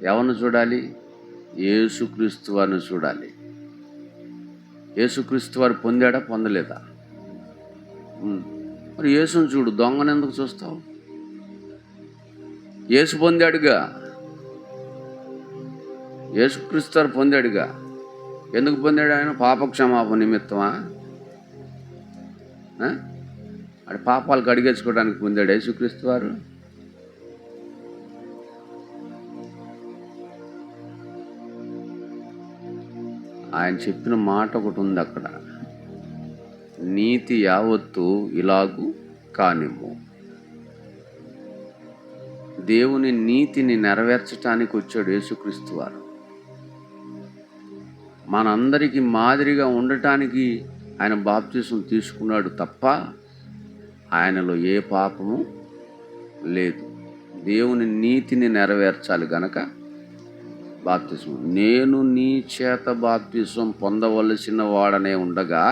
ఎవరిని చూడాలి? యేసుక్రీస్తు వారిని చూడాలి. యేసుక్రీస్తు వారు పొందాడా, పొందలేదా? మరి యేసుని చూడు, దొంగను ఎందుకు చూస్తావు? యేసు పొందాడుగా, యేసుక్రీస్తు వారు పొందాడుగా. ఎందుకు పొందాడు ఆయన? పాపక్షమాపణ నిమిత్తమా? అది పాపాలు కడిగేసుకోవడానికి పొందాడు యేసుక్రీస్తు వారు. ఆయన చెప్పిన మాట ఒకటి ఉంది అక్కడ, నీతి యావత్తు ఇలాగు కానిమ్ము. దేవుని నీతిని నెరవేర్చడానికి వచ్చాడు యేసుక్రీస్తు వారు. మనందరికీ మాదిరిగా ఉండటానికి ఆయన బాప్తిసం తీసుకున్నాడు తప్ప ఆయనలో ఏ పాపము లేదు. దేవుని నీతిని నెరవేర్చాలి గనక బాప్తిసం. నేను నీ చేత బాప్తిసం పొందవలసిన వాడనే ఉండగా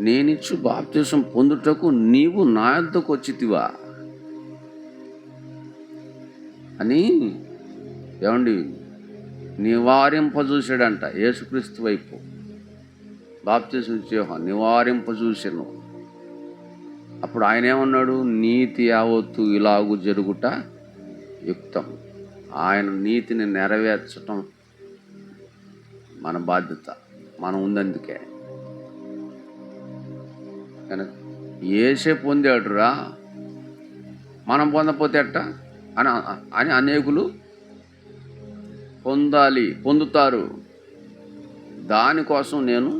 నేనిచ్చు బాప్తిసం పొందుటకు నీవు నా యొద్దకు వచ్చితివా అని ఏమండి నివారింపజూశాడంట. యేసుక్రీస్తు వైపు బాప్తిసం ఇచ్చే నివారింపజూశాను. అప్పుడు ఆయన ఏమన్నాడు? నీతి యావత్తు ఇలాగు జరుగుట యుక్తం. ఆయన నీతిని నెరవేర్చటం మన బాధ్యత, మనం ఉందందుకే. కనుక యేసే పొందాడురా, మనం పొందపోతే ఎట్ట అని అనేకులు పొందుతారు. దానికోసం నేను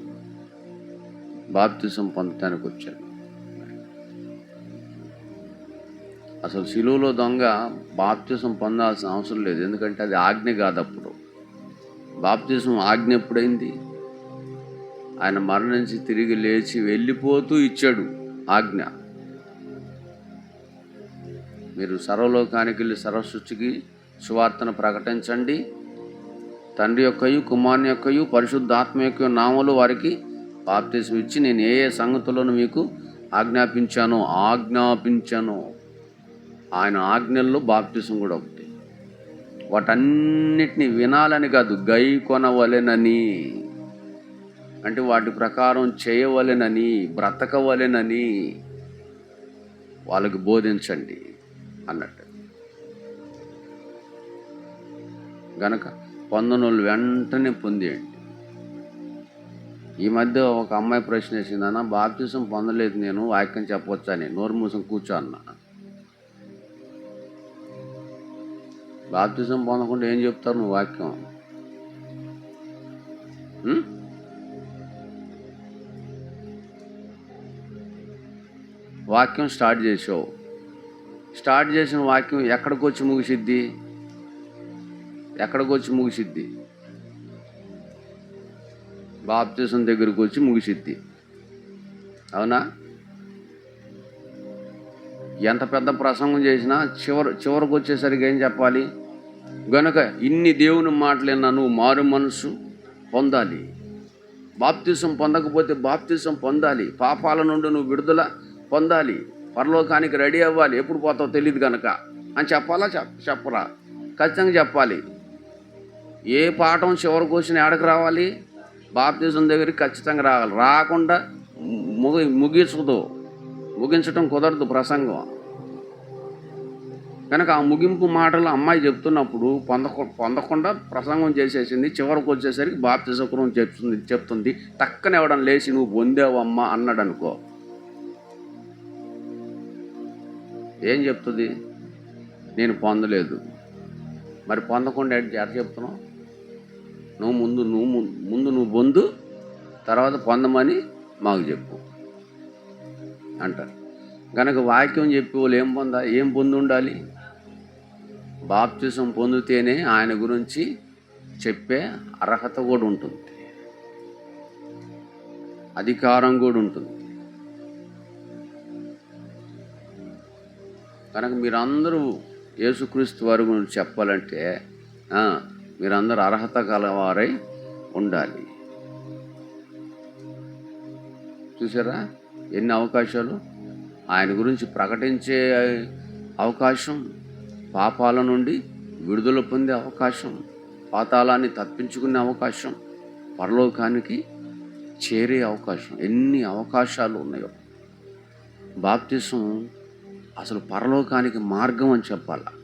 బాప్తిసం పొందటానికి వచ్చాను. అసలు సిలువలో దొంగ బాప్తిసం పొందాల్సిన అవసరం లేదు, ఎందుకంటే అది ఆజ్ఞ కాదు. అప్పుడు బాప్తిసం ఆజ్ఞ ఎప్పుడైంది? ఆయన మరణించి తిరిగి లేచి వెళ్ళిపోతూ ఇచ్చాడు ఆజ్ఞ. మీరు సర్వలోకానికి వెళ్ళి సర్వసృష్టికి సువార్తను ప్రకటించండి, తండ్రి యొక్కయు కుమారుని యొక్కయు పరిశుద్ధాత్మ యొక్క నామములో వారికి బాప్తిసం ఇచ్చి నేను ఏ ఏ సంగతులను మీకు ఆజ్ఞాపించానో. ఆయన ఆజ్ఞల్లో బాప్తిసం కూడా ఒకటి. వాటన్నిటిని వినాలని కాదు, గై కొనవలెనని, అంటే వాటి ప్రకారం చేయవలెనని, బ్రతకవలెనని వాళ్ళకి బోధించండి అన్నట్టు. గనక పొందనోళ్ళు వెంటనే పొందేయండి. ఈ మధ్య ఒక అమ్మాయి ప్రశ్న వేసింది, అన్న బాప్తిసం పొందలేదు నేను, వాక్యం చెప్పవచ్చా అని. నోరు మూసం కూర్చో అన్న. బాప్తిసం పొందకుండా ఏం చెప్తారు నువ్వు వాక్యం? వాక్యం స్టార్ట్ చేసిన వాక్యం ఎక్కడికి వచ్చి ముగిసిద్ది? బాప్తిసం దగ్గరికి వచ్చి ముగిసిద్ది. అవునా? ఎంత పెద్ద ప్రసంగం చేసినా చివరికి వచ్చేసరికి ఏం చెప్పాలి? గనుక ఇన్ని దేవుని మాటలు విన్నా నువ్వు మారు మనసు పొందాలి. బాప్తిసం పొందకపోతే బాప్తిసం పొందాలి. పాపాల నుండి నువ్వు విడుదల పొందాలి. పరలోకానికి రెడీ అవ్వాలి. ఎప్పుడు పోతావు తెలియదు కనుక అని చెప్పాలా? చెప్పరా? ఖచ్చితంగా చెప్పాలి. ఏ పాఠం చివరికి వచ్చిన ఏడకు రావాలి? బాప్తిసం దగ్గరికి ఖచ్చితంగా రావాలి. రాకుండా ముగించటం కుదరదు ప్రసంగం. కనుక ఆ ముగింపు మాటలు అమ్మాయి చెప్తున్నప్పుడు పొందకుండా ప్రసంగం చేసేసింది. చివరికి వచ్చేసరికి బాప్తిసం చెప్తుంది. టక్కన ఎవడం లేచి నువ్వు పొందావమ్మా అన్నాడు అనుకో, ఏం చెప్తుంది? నేను పొందలేదు. మరి పొందకుండా ఎట్లా చెప్తున్నావు? నువ్వు పొందు, తర్వాత పొందమని మాకు చెప్పు అంటారు. కనుక వాక్యం చెప్పి వాళ్ళు ఏం పొంది ఉండాలి? బాప్తిసం పొందితేనే ఆయన గురించి చెప్పే అర్హత కూడా ఉంటుంది, అధికారం కూడా ఉంటుంది. కనుక మీరందరూ యేసుక్రీస్తు వారి గురించి చెప్పాలంటే మీరందరూ అర్హత కలవారై ఉండాలి. చూసారా ఎన్ని అవకాశాలు! ఆయన గురించి ప్రకటించే అవకాశం, పాపాల నుండి విడుదల పొందే అవకాశం, పాతాళాన్ని తప్పించుకునే అవకాశం, పరలోకానికి చేరే అవకాశం. ఎన్ని అవకాశాలు ఉన్నాయో. బాప్తిసం అసలు పరలోకానికి మార్గం అని చెప్పాలి.